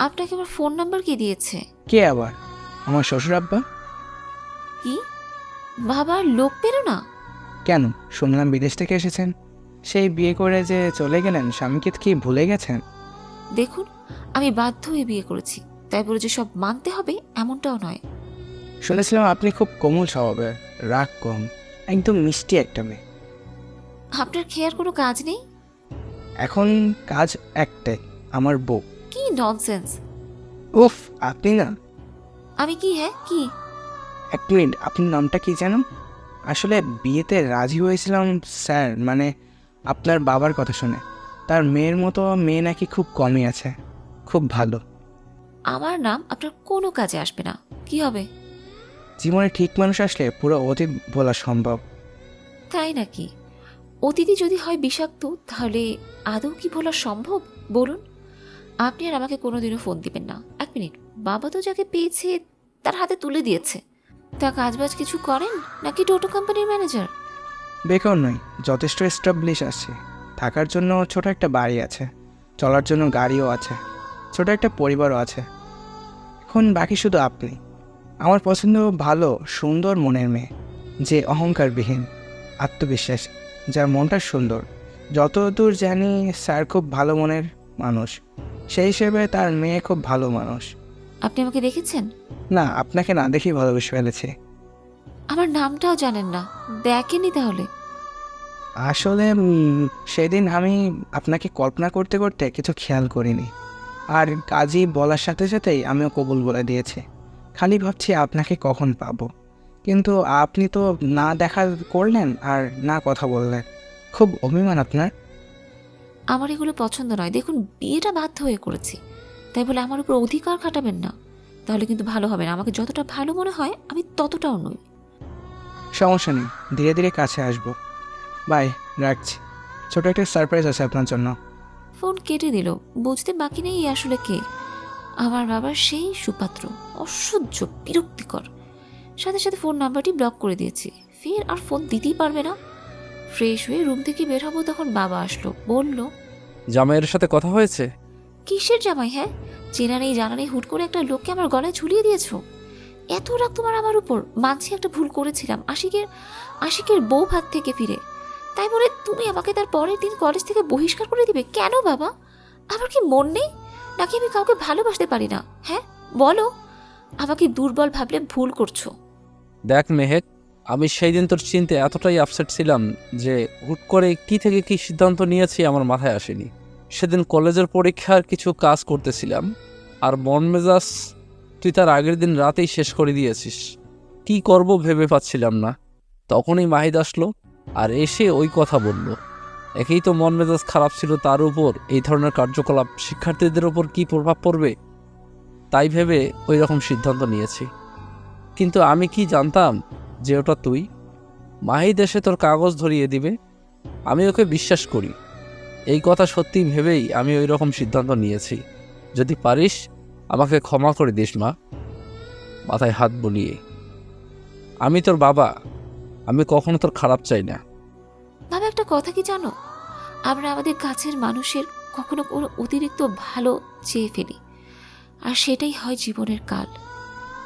আপনাকে আমার ফোন নাম্বার কে দিয়েছে? কে আবার? আমার শ্বশুর আব্বা। কি বাবার লোক পেরো না? কেন, শুনলাম বিদেশ থেকে এসেছেন। সেই বিয়ে করে যে চলে গেলেন, স্বামীকে কি ভুলে গেছেন? দেখুন, আমি বাধ্য হয়ে বিয়ে করেছি, তাই বলে যে সব মানতে হবে এমনটাও নয়। শুনেছিলাম আপনি খুব কোমল স্বভাবের, রাগ কম, একদম মিষ্টি একটা মেয়ে। আপনার খেয়ার কোনো কাজ নেই? এখন কাজ একটাই, আমার বউ। কি ননসেন্স! উফ, আপনি না। আমি কি? হ্যাঁ কি? এক মিনিট, আপনার নামটা কি জানেন? আসলে বিয়েতে রাজি হয়েছিলাম স্যার, মানে আপনার বাবার কথা শুনে। তার মেয়ের মতো মেয়ে নাকি খুব কমই আছে, খুব ভালো। আমার নাম আপনার কোনো কাজে আসবে না। কি হবে? জীবনে ঠিক মানুষ আসলে পুরো অতীত বলা সম্ভব। তাই নাকি? অতিথি যদি হয় বিষাক্ত, তাহলে আদৌ কি বলা সম্ভব বলুন? আপনি আর আমাকে কোনোদিনও ফোন দিবেন না। এক মিনিট, বাবা তো যাকে পেয়েছে তার হাতে তুলে দিয়েছে। তা কাজবাজ কিছু করেন নাকি টোটো কোম্পানির ম্যানেজার? বেকার নই, যথেষ্ট এস্টাবলিশ আছে। থাকার জন্য ছোট একটা বাড়ি আছে, চলার জন্য গাড়িও আছে, ছোট একটা পরিবারও আছে। এখন বাকি শুধু আপনি। আমার পছন্দ ভালো সুন্দর মনের মেয়ে, যে অহংকারবিহীন, আত্মবিশ্বাস, যার মনটা সুন্দর। যতদূর জানি স্যার খুব ভালো মনের মানুষ, সেই হিসেবে তার মেয়ে খুব ভালো মানুষ। আপনি আমাকে দেখেছেন? না, আপনাকে না দেখেই ভালোবেসে ফেলেছি। আমার নামটাও জানেন না? দেখেনি তাহলে? আসলে সেদিন আমি আপনাকে কল্পনা করতে করতে কিছু খেয়াল করিনি, আর কাজী বলার সাথে সাথেই আমিও কবুল বলে দিয়েছি। খালি ভাবছি আপনাকে কখন পাবো, কিন্তু আপনি তো না দেখা করলেন আর না কথা বললেন। খুব অভিমান আপনার। আমার এগুলো পছন্দ নয়। দেখুন, বিয়েটা বাধ্য হয়ে করেছি, তাই বলে আমার উপর অধিকার খাটাবেন না, তাহলে কিন্তু ভালো হবে না। আমাকে যতটা ভালো মনে হয় আমি ততটাও নই। সমস্যা নেই, ধীরে ধীরে কাছে আসবো। বাই, রাখছি। ছোট একটা সারপ্রাইজ আছে আপনার জন্য। ফোন কেটে দিল। বুঝতে বাকি নেই আসলে কে। আমার বাবার সেই সুপাত্র, অসহ্য বিরক্তিকর। সাথে সাথে ফোন নাম্বারটি ব্লক করে দিয়েছি। ফের আর ফোন দিতেই পারবে না। ফ্রেশ হয়ে রুম থেকে বের হবো, তখন বাবা আসলো। বলল, জামাইয়ের সাথে কথা হয়েছে? কিসের জামাই? হ্যাঁ, চেনা নেই জানা নেই হুট করে একটা লোককে আমার গলায় ঝুলিয়ে দিয়েছো। এত রাগ তোমার আমার উপর? মানছি একটা ভুল করেছিলাম, আশিকের বউ ভাত থেকে ফিরে। তাই বলে তুমি আমাকে তার পরের দিন কলেজ থেকে বহিষ্কার করে দিবে? কেন বাবা? আমার কি মন নেই নাকি আমি কাউকে ভালোবাসতে পারি না? হ্যাঁ বলো। আমাকে দুর্বল ভাবলে ভুল করছো। দেখ মেহেক, আমি সেই দিন তোর চিন্তে এতটাই আপসেট ছিলাম যে হুট করে কি থেকে কি সিদ্ধান্ত নিয়েছি আমার মাথায় আসেনি। সেদিন কলেজের পরীক্ষার কিছু কাজ করতেছিলাম, আর মন মেজাজ তুই তার আগের দিন রাতেই শেষ করে দিয়েছিস। কি করব ভেবে পাচ্ছিলাম না। তখনই মাহিদ আসলো আর এসে ওই কথা বলল। একেই তো মন মেজাজ খারাপ ছিল, তার উপর এই ধরনের কার্যকলাপ শিক্ষার্থীদের ওপর কি প্রভাব পড়বে, তাই ভেবে ওই রকম সিদ্ধান্ত নিয়েছি। কিন্তু আমি কি জানতাম যে ওটা তুই। মাহিদ এসে তোর কাগজ ধরিয়ে দিবে। আমি ওকে বিশ্বাস করি, এই কথা সত্যি ভেবেই আমি ওই রকম সিদ্ধান্ত নিয়েছি। যদি পারিস আমাকে ক্ষমা করে দিস মা। মাথায় হাত বুলিয়ে। আমি তোর বাবা, আমি কখনো তোর খারাপ চাই না। বাবা, একটা কথা কি জানো? আমরা আমাদের কাছের মানুষের কখনো কোনো অতিরিক্ত ভালো চেয়ে ফেলি, আর সেটাই হয় জীবনের কাল।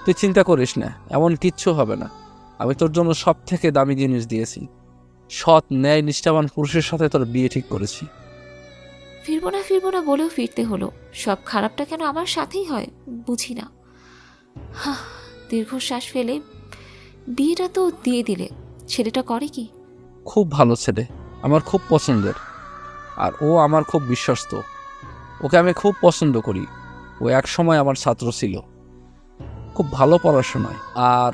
তুই চিন্তা করিস না, এমন কিচ্ছু হবে না। আমি তোর জন্য সব থেকে দামি জিনিস দিয়েছি। সৎ ন্যায় নিষ্ঠাবান পুরুষের সাথে তোর বিয়ে ঠিক করেছি। ফিরবো না বলেও ফিরতে হলো। সব খারাপটা কেন আমার সাথেই হয় বুঝি না। দীর্ঘশ্বাস ফেলে, বিয়েটা তো দিয়ে দিলে, ছেলেটা করে কি? খুব ভালো ছেলে, আমার খুব পছন্দের, আর ও আমার খুব বিশ্বস্ত। ওকে আমি খুব পছন্দ করি। ও এক সময় আমার ছাত্র ছিল, খুব ভালো পড়াশোনায়। আর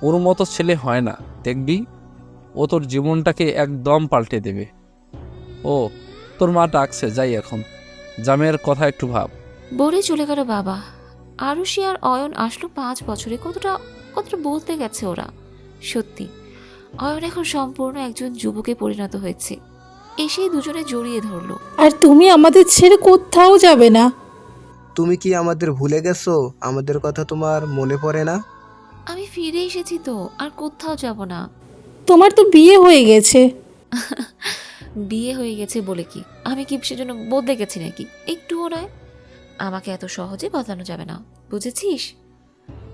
ওর মতো ছেলে হয় না, দেখবি ও তোর জীবনটাকে একদম পাল্টে দেবে। ও তোর মা ডাকছে, যাই এখন। জামের কথা একটু ভাব। বলে চলে গেল বাবা। আরুষি আর অয়ন আসলো 5 বছরে। কতটা বলতে গেছে ওরা। সত্যি অয়ন এখন সম্পূর্ণ একজন যুবকে পরিণত হয়েছে। এসেই দুজনে জড়িয়ে ধরলো। আর তুমি আমাদের ছেড়ে কোথাও যাবে না। তুমি কি আমাদের ভুলে গেছো? আমাদের কথা তোমার মনে পড়ে না? আমি ফিরে এসেছি তো, আর কোথাও যাব না। তোমার তো বিয়ে হয়ে গেছে। বিয়ে হয়ে গেছে বলে কি আমি কি সেজন্য বদলে গেছি নাকি? একটুও নয়। আমাকে এত সহজে বদলানো যাবে না, বুঝেছিস?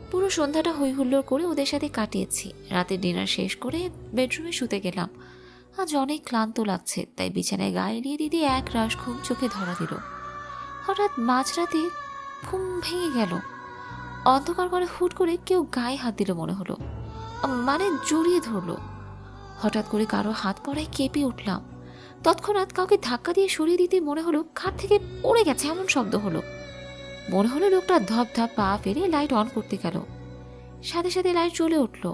পুরো সন্ধ্যাটা হই হুল্লোড় করে ওদের সাথে কাটিয়েছি। রাতে ডিনার শেষ করে বেডরুমে শুতে গেলাম। আজ অনেক ক্লান্ত লাগছে, তাই বিছানায় গায়ে এলিয়ে দিতে এক রাশ ঘুম চোখে ধরা দিল। হঠাৎ মাঝরাতে ঘুম ভেঙে গেল। অন্ধকার করে হুট করে কেউ গায়ে হাত দিল মনে হলো, মানে জড়িয়ে ধরলো। হঠাৎ করে কারো হাত পড়ায় কেঁপে উঠলাম। তৎক্ষণাৎ কাউকে ধাক্কা দিয়ে সরিয়ে দিতে মনে হলো খাট থেকে পড়ে গেছে এমন শব্দ হলো। মনে হলো লোকটা ধপ ধপ পা ফেলে লাইট অন করতে গেল, সাথে সাথে লাইট জ্বলে উঠল।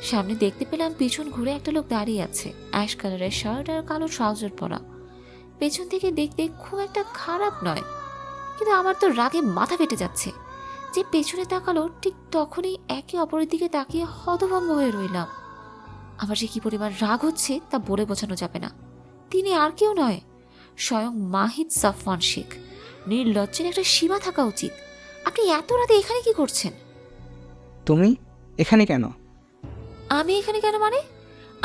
সামনে দেখতে পেলাম পিছন ঘুরে একটা লোক দাঁড়িয়ে আছে, অ্যাশ কালারের শার্ট আর কালো ট্রাউজার পরা। পেছন থেকে দেখতে খুব একটা খারাপ নয়, কিন্তু আমার তো রাগে মাথা ফেটে যাচ্ছে। যে পেছনে তাকালো ঠিক তখনই একে অপরের দিকে তাকিয়ে হতভম্ব হয়ে রইলাম। আমার যে কি পরিমাণ রাগ হচ্ছে তা বলে বোঝানো যাবে না। তিনি আর কেউ নয়, স্বয়ং মাহিদ সাফওয়ান শেখ। নির্লজ্জের একটা সীমা থাকা উচিত। আপনি এত রাতে এখানে কি করছেন? তুমি এখানে কেন? আমি এখানে কেন মানে?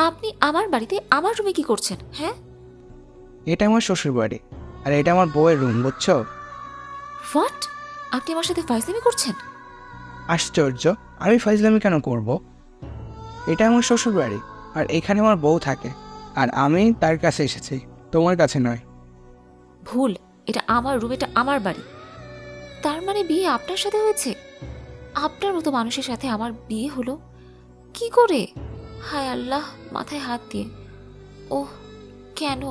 আপনি আমার বাড়িতে আমার রুমে কি করছেন? হ্যাঁ, এটা আমার শ্বশুর বাড়ি, আর এটা আমার বউয়ের রুম, বুঝছো? হোয়াট? আপনি আমার সাথে ফাইজলামি করছেন? আশ্চর্য, আমি ফাইজলামি কেন করব? এটা আমার শ্বশুর বাড়ি, আর এখানে আমার বউ থাকে, আর আমি তার কাছে এসেছি, তোমার কাছে নয়। ভুল, এটা আমার রুম, এটা আমার বাড়ি। তার মানে বিয়ে আপনার সাথে হয়েছে? আপনার মতো মানুষের সাথে আমার বিয়ে হলো কি করে? হায় আল্লাহ, মাথায় হাত দিয়ে। ওহ, কেন?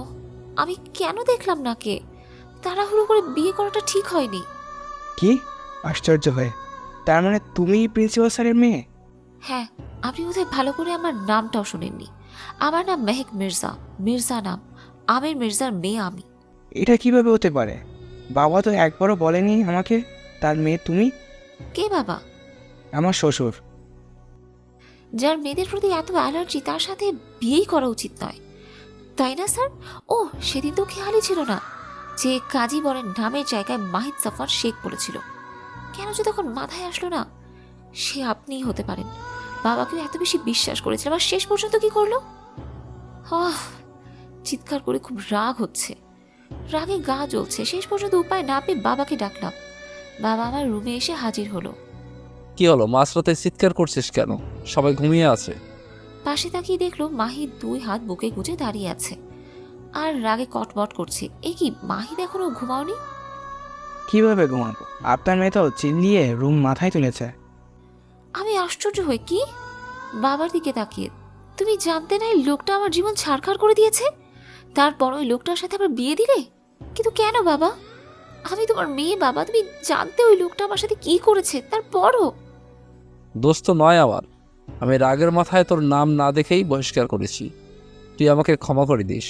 আমি কেন দেখলাম না? কে তাড়াহুড়ো করে বিয়ে করাটা ঠিক হয়নি। কি আশ্চর্য হয়ে, তার মানে তুমি প্রিন্সিপাল স্যারের মেয়ে? হ্যাঁ, আপনি বোধহয় ভালো করে আমার নামটাও শুনেননি। আমার নাম মেহেক মির্জা, মির্জা নাম। আমির মির্জার মেয়ে আমি। এটা কিভাবে হতে পারে? বাবা তো একবারও বলেনি আমাকে তার মেয়ে তুমি। কে বাবা? আমার শ্বশুর। যার মেয়েদের প্রতি এত অ্যালার্জি তার সাথে বিয়েই করা উচিত নয়, তাই না স্যার? ও, সেদিন তো খেয়ালই ছিল না যে কাজী বরের নামের জায়গায় মাহিদ সাফওয়ান শেখ বলেছিল। কেন যে তখন মাথায় আসলো না? সে আপনিই হতে পারেন। বাবাকেও এত বেশি বিশ্বাস করেছিলাম, আর শেষ পর্যন্ত কি করলো? চিৎকার করে খুব রাগ হচ্ছে, রাগে গা জ্বলছে। শেষ পর্যন্ত উপায় না পেয়ে বাবাকে ডাকলাম। বাবা আমার রুমে এসে হাজির হলো। কি হলো, মাঝরাতে চিৎকার করছিস কেন? সবাই ঘুমিয়ে আছে। পাশে তাকিয়ে দেখলো মাহিদ 2 হাত বুকে গুজে দাঁড়িয়ে আছে আর রাগে কটমট করছে। এ কি, মাহিদ এখনো ঘুমাওনি? কিভাবে ঘুমাবো? আপনার মেয়ে তো চিল্লিয়ে রুম মাথায় তুলেছে। আমি আশ্চর্য হয়ে কি বাবার দিকে তাকিয়ে, তুমি জানতে না এই লোকটা আমার জীবন ছাড়খাড় করে দিয়েছে, তারপর ওই লোকটার সাথে আবার বিয়ে দিলে? কিন্তু কেন বাবা? আমি তোমার মেয়ে বাবা, তুমি জানতে ওই লোকটা আমার সাথে কি করেছে? তারপরও দোস্ত নয় আমার, আমি রাগের মাথায় তোর নাম না দেখেই বহিষ্কার করেছি। তুই আমাকে ক্ষমা করে দিস।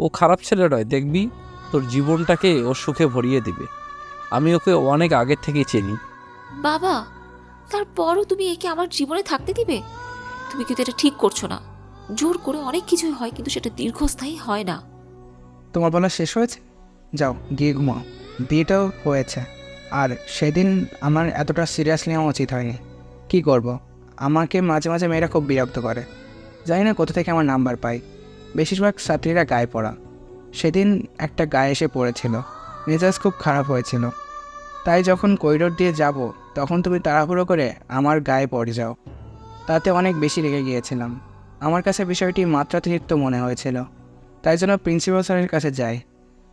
ও খারাপ ছেলে নয়, দেখবি তোর জীবনটাকে ও সুখে ভরিয়ে দিবে। আমি ওকে অনেক আগের থেকেই চিনি। বাবা, তারপরও তুমি একে আমার জীবনে থাকতে দিবে? তুমি কিন্তু এটা ঠিক করছো না। জোর করে অনেক কিছুই হয়, কিন্তু সেটা দীর্ঘস্থায়ী হয় না। তোমার বলা শেষ হয়েছে? যাও গিয়ে ঘুমাও। বিয়েটাও হয়েছে, আর সেদিন আমার এতটা সিরিয়াসলি নেওয়া উচিত হয়নি। কি করব, আমাকে মাঝে মাঝে মেয়েরা খুব বিরক্ত করে। জানি না কোথা থেকে আমার নাম্বার পাই। বেশিরভাগ ছাত্রীরা গায়ে পড়া। সেদিন একটা গায়ে এসে পড়েছিল, মেজাজ খুব খারাপ হয়েছিল। তাই যখন করিডোর দিয়ে যাব তখন তুমি তাড়াহুড়ো করে আমার গায়ে পড়ে যাও। তাতে অনেক বেশি রেগে গিয়েছিলাম। আমার কাছে বিষয়টি মাত্রাতিরিক্ত মনে হয়েছিল, তাই জন্য প্রিন্সিপাল স্যারের কাছে যাই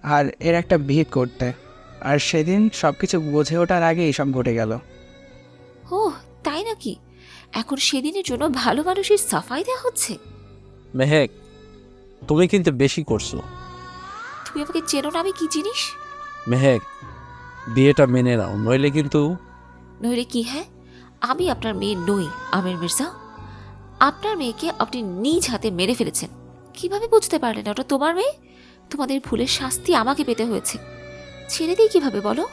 আর এর একটা বিহিত করতে। আর সেদিন সব কিছু বুঝে ওঠার আগেই সব ঘটে গেল। ও তাই নাকি? এখন সেদিনের জন্য ভালো মানুষের সাফাই দেওয়া হচ্ছে? মেহেক, তুমি কিন্তু বেশি করছো। তুমি আমাকে চেনো না আমি কি জিনিস? মেহেক, বিয়েটা মেনে নাও, নইলে কিন্তু। নইলে কি? হ্যাঁ, আমি আপনার মেয়ে নই আমির মির্জা। আপনার মেয়েকে আপনি নিজ হাতে মেরে ফেলেছেন। কিভাবে বুঝতে পারলেন ওটা তোমার মেয়ে? তোমাদের ভুলের শাস্তি আমাকে পেতে হয়েছে। ছেড়ে দিই কিভাবে বলো?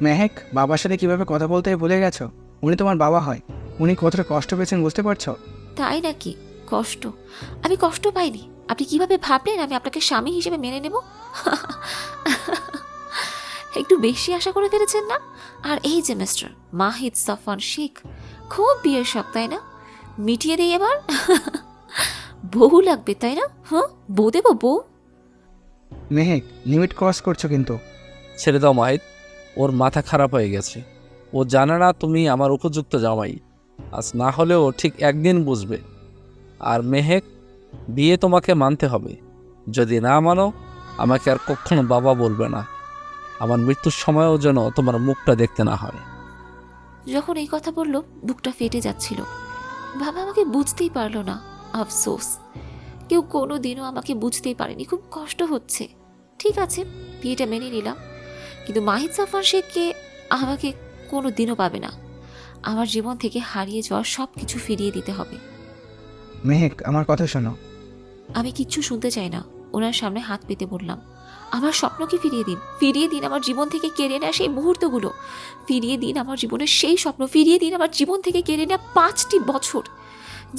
মেহেক, বাবার সাথে কীভাবে কথা বলতে ভুলে গেছো? উনি তোমার বাবা হয়। উনি কতটা কষ্ট পেয়েছেন বুঝতে পারছো? তাই নাকি? কষ্ট? আমি কষ্ট পাইনি। আপনি কিভাবে ভাবলেন আমি আপনাকে স্বামী হিসেবে মেনে নেব? একটু বেশি আশা করে ফেলেছেন না? আর এই যে মিস্টার মাহিদ সাফওয়ান শেখ, খুব বিয়ের শখ তাই না? মিটিয়ে দিই এবার। বউ লাগবে তাই না? হ্যাঁ, বউ দেবো, বউ। মেহেক, লিমিট ক্রস করছো কিন্তু। ছেড়ে দাও মাহিদ, ওর মাথা খারাপ হয়ে গেছে। ও জানে না তুমি আমার উপযুক্ত জামাই। আজ না হলেও ঠিক একদিন বুঝবে। আর মেহেক, বিয়ে তোমাকে মানতে হবে। যদি না মানো, আমাকে আর কখনো বাবা বলবে না। আমার মৃত্যুর সময়ও যেন তোমার মুখটা দেখতে না হয়। যখন এই কথা বলল বুকটা ফেটে যাচ্ছিল। বাবা আমাকে বুঝতেই পারলো না। আফসোস, কেউ কোনো দিনও আমাকে বুঝতেই পারেনি, খুব কষ্ট হচ্ছে। ঠিক আছে, বিয়েটা মেনে নিলাম, কিন্তু মাহিদ সাফওয়ান শেখকে আমাকে কোনো দিনও পাবে না। আমার জীবন থেকে হারিয়ে যাওয়া সব কিছু ফিরিয়ে দিতে হবে। মেহেক, আমার কথা শোনো। আমি কিচ্ছু শুনতে চাই না। ওনার সামনে হাত পেতে বললাম, আমার স্বপ্নকে ফিরিয়ে দিন, ফিরিয়ে দিন আমার জীবন থেকে কেড়ে নেওয়া সেই মুহূর্তগুলো, ফিরিয়ে দিন আমার জীবনের সেই স্বপ্ন, ফিরিয়ে দিন আমার জীবন থেকে কেড়ে নেওয়া 5টি বছর,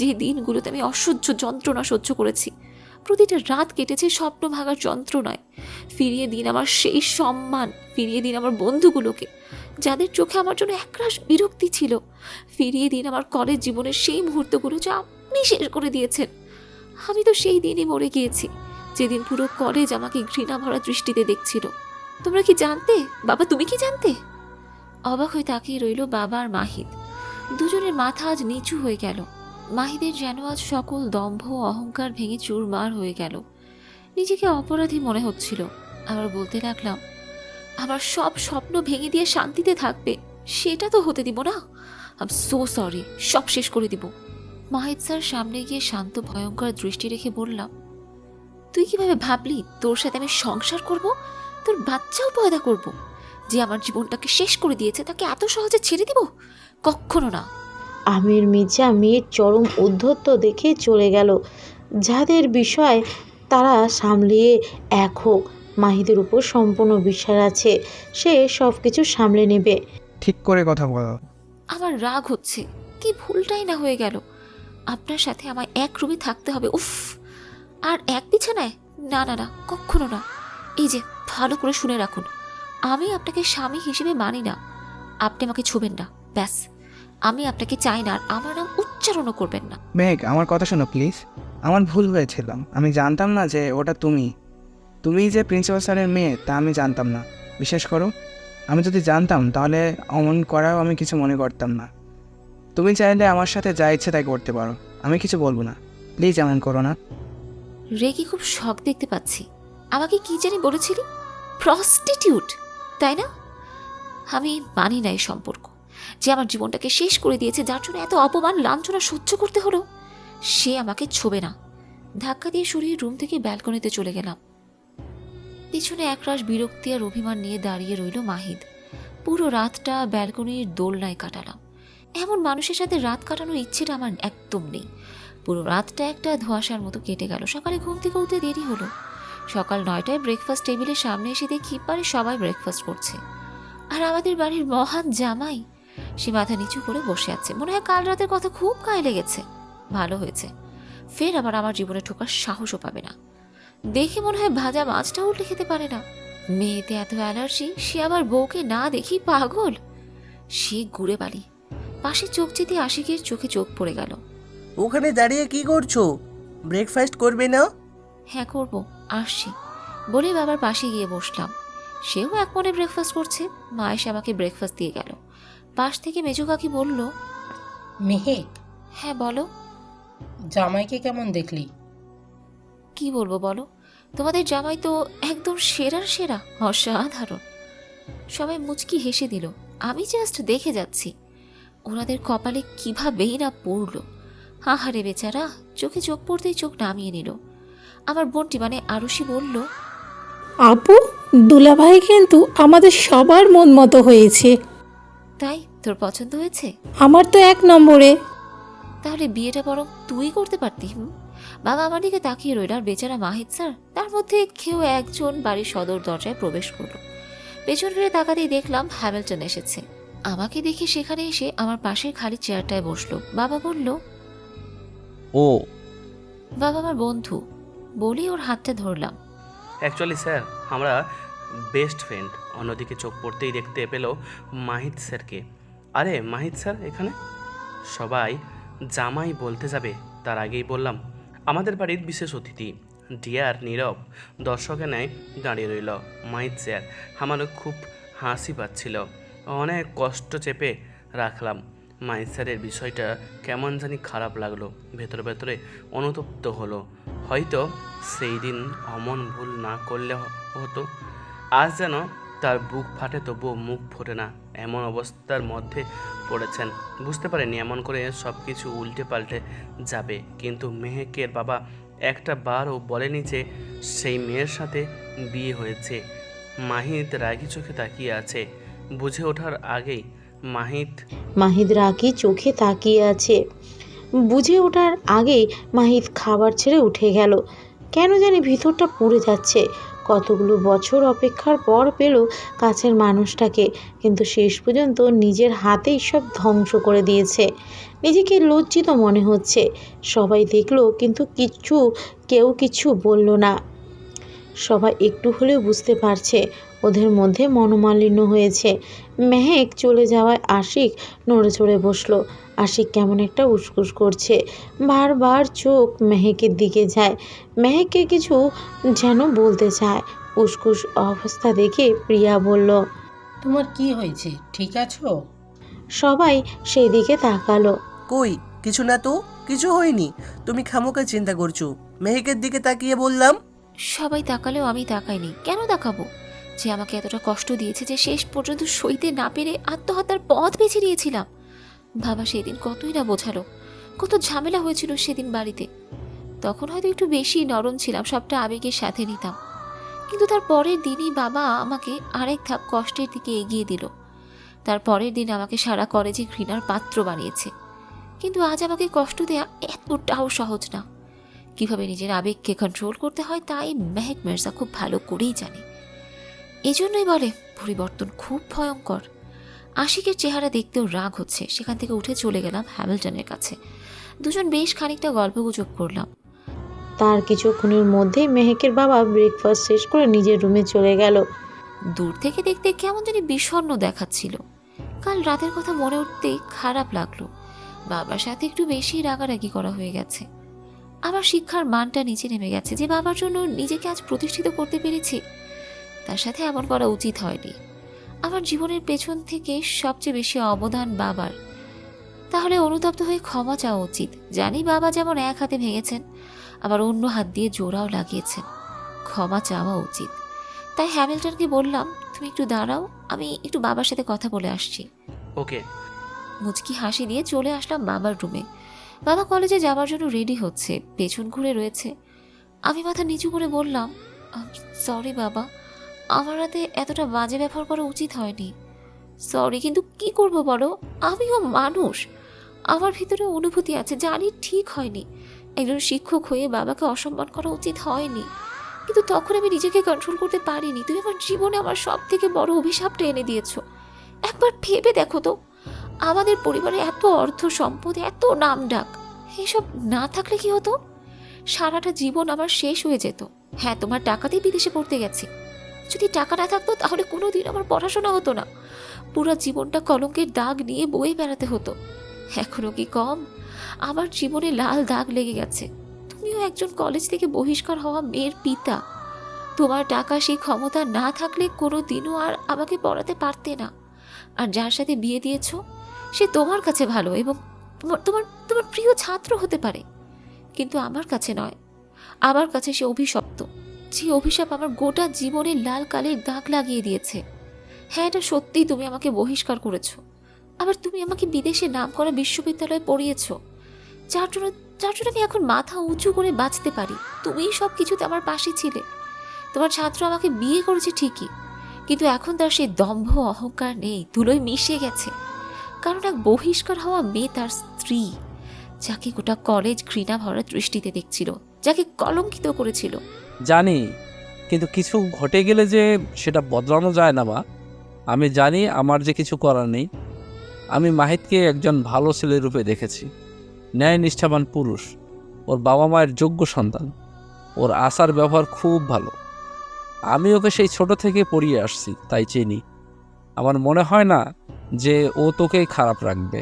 যে দিনগুলোতে আমি অসহ্য যন্ত্রণা সহ্য করেছি। প্রতিটা রাত কেটেছে স্বপ্ন ভাঙার যন্ত্রণায়। ফিরিয়ে দিন আমার সেই সম্মান, ফিরিয়ে দিন আমার বন্ধুগুলোকে যাদের চোখে আমার জন্য একরাশ বিরক্তি ছিল। ফিরিয়ে দিন আমার কলেজ জীবনের সেই মুহূর্তগুলো যা আপনি শেষ করে দিয়েছেন। আমি তো সেই দিনই মরে গিয়েছি, যেদিন পুরো কলেজ আমাকে ঘৃণা ভরা দৃষ্টিতে দেখছিল। তোমরা কি জানতে? বাবা, তুমি কি জানতে? অবাক হয়ে তাকিয়ে রইল বাবা আর মাহিদ। দুজনের মাথা আজ নিচু হয়ে গেল। মাহিদের যেন আজ সকল দম্ভ অহংকার ভেঙে চুরমার হয়ে গেল। নিজেকে অপরাধী মনে হচ্ছিল। আবার বলতে লাগলাম, আমার সব স্বপ্ন ভেঙে দিয়ে শান্তিতে থাকবে সেটা তো হতে দিব না। আই এম সো সরি, সব শেষ করে দিব। মাহিদ স্যার সামনে গিয়ে শান্ত ভয়ঙ্কর দৃষ্টি রেখে বললাম, তুই কিভাবে ভাবলি তোর সাথে আমি সংসার করব, তোর বাচ্চাও পয়দা করব? যে আমার জীবনটাকে শেষ করে দিয়েছে তাকে এত সহজে ছেড়ে দিব? কখনো না। আমির মির্জা মেয়ের চরম উদ্ধত্ত দেখে চলে গেল। যাদের বিষয় তারা সামলিয়ে এক হোক। মাহিদের উপর সম্পূর্ণ বিশ্বাস আছে, সে সব কিছু সামলে নেবে। ঠিক করে কথা বলো। আমার রাগ হচ্ছে, কি ভুলটাই না হয়ে গেল। আপনার সাথে আমায় এক রুমে থাকতে হবে, উফ, আর এক বিছানায়? না না না, কখনো না। এই যে, ভালো করে শুনে রাখুন, আমি আপনাকে স্বামী হিসেবে মানি না। আপনি আমাকে ছুবেন না, ব্যাস। আমি আপনাকে চাই না, আর আমার নাম উচ্চারণও করবেন না। মেহেক, আমার কথা শোনো প্লিজ। আমার ভুল হয়েছিল, আমি জানতাম না যে ওটা তুমি যে প্রিন্সিপাল স্যারের মেয়ে তা আমি জানতাম না। বিশ্বাস করো, আমি যদি জানতাম তাহলে অমন করাও আমি কিছু মনে করতাম না। তুমি চাইলে আমার সাথে যা ইচ্ছে তাই করতে পারো, আমি কিছু বলবো না। প্লিজ এমন করো না। রেগে খুব শখ দেখতে পাচ্ছি। আমাকে কি জানি বলেছিলি? প্রস্টিটিউট, তাই না? আমি মানি না এই সম্পর্ক। যে আমার জীবনটাকে শেষ করে দিয়েছে, যার জন্য এত অপমান লাঞ্ছনা সহ্য করতে হলো, সে আমাকে ছোবে না। ধাক্কা দিয়ে সরিয়ে রুম থেকে ব্যালকনিতে চলে গেলাম। পিছনে একরাশ বিরক্তি আর অভিমান নিয়ে দাঁড়িয়ে রইল মাহিদ। পুরো রাতটা ব্যালকনির দোলনায় কাটালাম। এমন মানুষের সাথে রাত কাটানোর ইচ্ছেটা আমার একদম নেই। পুরো রাতটা একটা ধোঁয়াশার মতো কেটে গেল। সকালে ঘুম থেকে উঠতে দেরি হলো। সকাল 9টায় ব্রেকফাস্ট টেবিলের সামনে এসে দেখি বাড়ির সবাই ব্রেকফাস্ট করছে, আর আমাদের বাড়ির মহান জামাই সে মাথা নিচু করে বসে আছে। মনে হয় কাল রাতের কথা খুব গায়ে লেগেছে। ভালো হয়েছে, ফের আবার আমার জীবনে ঢোকার সাহসও পাবে না। দেখে মনে হয় ভাজা মাছটা উল্টে খেতে পারে না। মেয়েতে এত অ্যালার্জি, সে আবার বউকে না দেখি পাগল। সে ঘুরে বাড়ি পাশে চোখ যেতে আশিকের চোখে চোখ পড়ে গেল। ওখানে দাঁড়িয়ে কি করছো? ব্রেকফাস্ট করবে না? হ্যাঁ করবো, আসছি বলে বাবার পাশে গিয়ে বসলাম। সেও এক মনে ব্রেকফাস্ট করছে। মা এসে আমাকে ব্রেকফাস্ট দিয়ে গেল। পাশ থেকে মেজো কাকি বলল, মেহেক, হ্যাঁ বলো। জামাইকে কেমন দেখলি? কি বলবো বলো, তোমাদের জামাই তো একদম সেরার সেরা, অসাধারণ। সবাই মুচকি হেসে দিল। আমি জাস্ট দেখে যাচ্ছি। ওনাদের কপালে কিভাবেই না পড়ল। আহারে বেচারা, চোখে চোখ পড়তেই চোখ নামিয়ে নিল। আমার বোনটি মানে আরুষি বলল, আপু, দুলাভাই কিন্তু আমাদের সবার মন মতো হয়েছে। তাই তোর পছন্দ হয়েছে? আমার তো 1 নম্বরে। তাহলে বিয়েটা বরং তুই করতে পারতি। বাবা আমার দিকে তাকিয়ে রইল। আর বেচারা মাহিদ স্যার, তার মধ্যে কেউ একজন বাড়ির সদর দরজায় প্রবেশ করলো। পেছন ফিরে তাকাতেই দেখলাম হ্যামিল্টন এসেছে। আমাকে দেখে সেখানে এসে আমার পাশের খালি চেয়ারটায় বসলো। বাবা বলল, ও বাবা আমার বন্ধু বলি ওর হাতটা ধরলাম। অ্যাকচুয়ালি স্যার, আমরা বেস্ট ফ্রেন্ড। অন্যদিকে চোখ পড়তেই দেখতে পেল মাহিদ স্যারকে। আরে মাহিদ স্যার এখানে? সবাই জামাই বলতে যাবে তার আগেই বললাম, আমাদের বাড়ির বিশেষ অতিথি ডিয়ার নীরব দর্শকের ন্যায় দাঁড়িয়ে রইল। মাহিদ স্যার আমারও খুব হাসি পাচ্ছিল। অনেক কষ্ট চেপে রাখলাম। মাহিদ স্যারের বিষয়টা কেমন জানি খারাপ লাগলো। ভেতরে ভেতরে অনুতপ্ত হলো। হয়তো সেই দিন অমন ভুল না করলে হতো। আজ যেন তার বুক ফাটে তবুও মুখ ফোটে না, এমন অবস্থার মধ্যে পড়েছেন। বুঝতে পারেনি এমন করে সব কিছু উল্টে পাল্টে যাবে। কিন্তু মেহেকের বাবা একটা বারও বলেনি যে সেই মেয়ের সাথে বিয়ে হয়েছে। মাহিত রাগী চোখে তাকিয়ে আছে। বুঝে ওঠার আগেই মাহিদ রাগী চোখে তাকিয়ে আছে। বুঝে ওঠার আগেই মাহিদ খাবার ছেড়ে উঠে গেল। কেন জানি ভিতরটা পুড়ে যাচ্ছে। কতগুলো বছর অপেক্ষার পর পেল কাছের মানুষটাকে, কিন্তু শেষ পর্যন্ত নিজের হাতেই সব ধ্বংস করে দিয়েছে। নিজেকে লজ্জিত মনে হচ্ছে। সবাই দেখলো কিন্তু কেউ কিছু বলল না। সবাই একটু হলেও বুঝতে পারছে ওদের মধ্যে মনোমালিন্য হয়েছে। মেহেক চলে যাওয়ায় আশিক নড়ে চড়ে বসলো। আশিক কেমন একটা উসকুস করছে। বারবার চোখ মেহেকের দিকে যায়। মেহেককে কিছু যেন বলতে চায়। উসকুস অবস্থা দেখে প্রিয়া বলল, তোমার কি হয়েছে, ঠিক আছো? সবাই সেই দিকে তাকালো। কই কিছু না তো, কিছু হয়নি। তুমি খামোকা চিন্তা করছো। মেহেকের দিকে তাকিয়ে বললাম। সবাই তাকালেও আমি তাকাইনি। কেন তাকাবো? যে আমাকে এতটা কষ্ট দিয়েছে, যে শেষ পর্যন্ত সইতে না পেরে আত্মহত্যার পথ বেছে নিয়েছিলাম। বাবা সেদিন কতই না বোঝালো, কত ঝামেলা হয়েছিল সেদিন বাড়িতে। তখন হয়তো একটু বেশি নরম ছিলাম, সবটা আবেগের সাথে নিতাম। কিন্তু তার পরের দিনই বাবা আমাকে আরেক ধাপ কষ্টের দিকে এগিয়ে দিল। তার পরের দিন আমাকে সারা কলেজে ঘৃণার পাত্র বানিয়েছে। কিন্তু আজ আমাকে কষ্ট দেয়া এতটাও সহজ না। কিভাবে নিজের আবেগকে কন্ট্রোল করতে হয় তাই মেহেক মির্জা খুব ভালো করেই জানে। এজন্যই বলে পরিবর্তন খুব ভয়ঙ্কর। আশিকের চেহারা দেখতেও রাগ হচ্ছে। সেখান থেকে উঠে চলে গেলাম হ্যামিল্টনের কাছে। দুজন বেশ খানিকটা গল্পগুজব করলাম। তার কিছুক্ষণের মধ্যেই মেহেকের বাবা ব্রেকফাস্ট শেষ করে নিজের রুমে চলে গেল। দূর থেকে দেখতে কেমন জানি বিষণ্ণ দেখাচ্ছিল। কাল রাতের কথা মনে উঠতেই খারাপ লাগলো। বাবার সাথে একটু বেশি রাগারাগি করা হয়ে গেছে। আমার শিক্ষার মানটা নিচে নেমে গেছে। যে বাবার জন্য নিজেকে আজ প্রতিষ্ঠিত করতে পেরেছি, তার সাথে এমন করা উচিত হয়নি। আমার জীবনের পেছন থেকে সবচেয়ে বেশি অবদান বাবার। তাহলে অনুতপ্ত হয়ে ক্ষমা চাওয়া উচিত। জানি বাবা যেমন এক হাতে ভেঙেছেন, আবার অন্য হাত দিয়ে জোড়াও লাগিয়েছেন। ক্ষমা চাওয়া উচিত। তাই হ্যামিল্টনকে বললাম, তুমি একটু দাঁড়াও, আমি একটু বাবার সাথে কথা বলে আসছি। ওকে। মুচকি হাসি দিয়ে চলে আসলাম বাবার রুমে। বাবা কলেজে যাওয়ার জন্য রেডি হচ্ছে, পেছন ঘুরে রয়েছে। আমি মাথা নিচু করে বললাম, সরি বাবা, আমার হাতে এতটা বাজে ব্যবহার করা উচিত হয়নি। সরি, কিন্তু কি করব বলো? আমিও মানুষ, আমার ভিতরে অনুভূতি আছে। জানি ঠিক হয়নি, একজন শিক্ষক হয়ে বাবাকে অসম্মান করা উচিত হয়নি, কিন্তু তখন আমি নিজেকে কন্ট্রোল করতে পারিনি। তুমি আমার জীবনে আমার সব থেকে বড় অভিশাপটা এনে দিয়েছো। একবার ভেবে দেখো তো, আমাদের পরিবারে এত অর্থ সম্পদ, এত নাম ডাক, এসব না থাকলে কি হতো? সারাটা জীবন আমার শেষ হয়ে যেত। হ্যাঁ, তোমার টাকাতেই বিদেশে পড়তে গেছি। যদি টাকা না থাকতো তাহলে কোনোদিন আমার পড়াশোনা হতো না। পুরো জীবনটা কলঙ্কের দাগ নিয়ে বয়ে বেড়াতে হতো। এখনো কি কম? আমার জীবনে লাল দাগ লেগে গেছে। তুমিও একজন কলেজ থেকে বহিষ্কার হওয়া মেয়ের পিতা। তোমার টাকা, সেই ক্ষমতা না থাকলে কোনো দিনও আর আমাকে পড়াতে পারতে না। আর যার সাথে বিয়ে দিয়েছো, সে তোমার কাছে ভালো এবং তোমার তোমার প্রিয় ছাত্র হতে পারে, কিন্তু আমার কাছে নয়। আমার কাছে সে অভিশপ্ত, যে অভিশাপ আমার গোটা জীবনে লাল কালির দাগ লাগিয়ে দিয়েছে। হ্যাঁ, এটা সত্যিই তুমি আমাকে বহিষ্কার করেছো। আবার তুমি আমাকে বিদেশে নামকরা বিশ্ববিদ্যালয়ে পড়িয়েছো, যার জন্য আমি এখন মাথা উঁচু করে বাঁচতে পারি। তুমিই সব কিছুতে আমার পাশে ছিলে। তোমার ছাত্র আমাকে বিয়ে করেছে ঠিকই, কিন্তু এখন তার সেই দম্ভ অহংকার নেই, ধুলোয় মিশে গেছে। কারণ এক বহিষ্কার হওয়া মেয়ে তার স্ত্রী, যাকে গোটা কলেজ ঘৃণা ভরা দৃষ্টিতে দেখছিল, যাকে কলঙ্কিত করেছিল। জানি, কিন্তু কিছু ঘটে গেলে যে সেটা বদলানো যায় না মা। আমি জানি আমার যে কিছু করার নেই। আমি মাহিতকে একজন ভালো ছেলে রূপে দেখেছি। ন্যায় নিষ্ঠাবান পুরুষ, ওর বাবা মায়ের যোগ্য সন্তান। ওর আচার ব্যবহার খুব ভালো। আমি ওকে সেই ছোট থেকে পড়িয়ে আসছি, তাই চিনি। আমার মনে হয় না যে ও তোকে খারাপ রাখবে।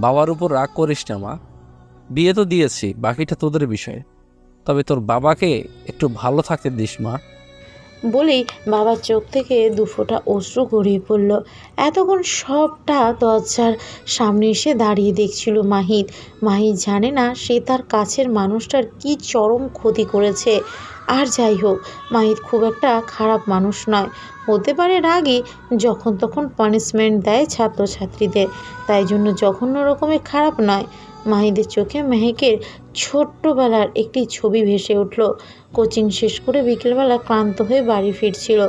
বাবার উপর রাগ করিস না মা। বিয়ে তো দিয়েছি, বাকিটা তোদের বিষয়। তবে তোর বাবাকে একটু ভালো থাকতে দিস মা। বলেই বাবার চোখ থেকে দুফোঁটা অশ্রু গড়িয়ে পড়ল। এতক্ষণ সবটা দরজার সামনে এসে দাঁড়িয়ে দেখছিল মাহিত। মাহিত জানে না সে তার কাছের মানুষটার কি চরম ক্ষতি করেছে। আর যাই হোক, মাহিত খুব একটা খারাপ মানুষ নয়। হতে পারে রাগী, যখন তখন পানিশমেন্ট দেয় ছাত্রছাত্রীদের, তাই জন্য জঘন্য রকমের খারাপ নয়। মাহিদের চোখে মেহেকের ছোট্টবেলার একটি ছবি ভেসে উঠল। কোচিং শেষ করে বিকেলবেলা ক্লান্ত হয়ে বাড়ি ফিরছিল।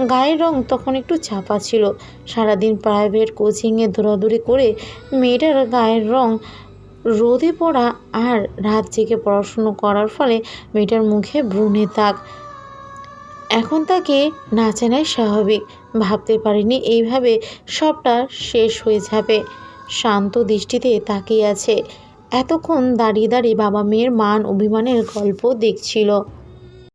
গায়ের রং তখন একটু চাপা ছিল। সারাদিন প্রাইভেট কোচিংয়ে দৌড়াদৌড়ি করে মেয়েটার গায়ের রং রোদে পড়া আর রাত জেগে পড়াশুনো করার ফলে মেয়েটার মুখে ব্রণে দাগ। এখন তাকে না চেনাই স্বাভাবিক। ভাবতে পারিনি এইভাবে সবটা শেষ হয়ে যাবে। শান্ত দৃষ্টিতে তাকিয়ে আছে। এতক্ষণ দাঁড়িয়ে দাঁড়িয়ে বাবা মেয়ের মান অভিমানের গল্প দেখছিল।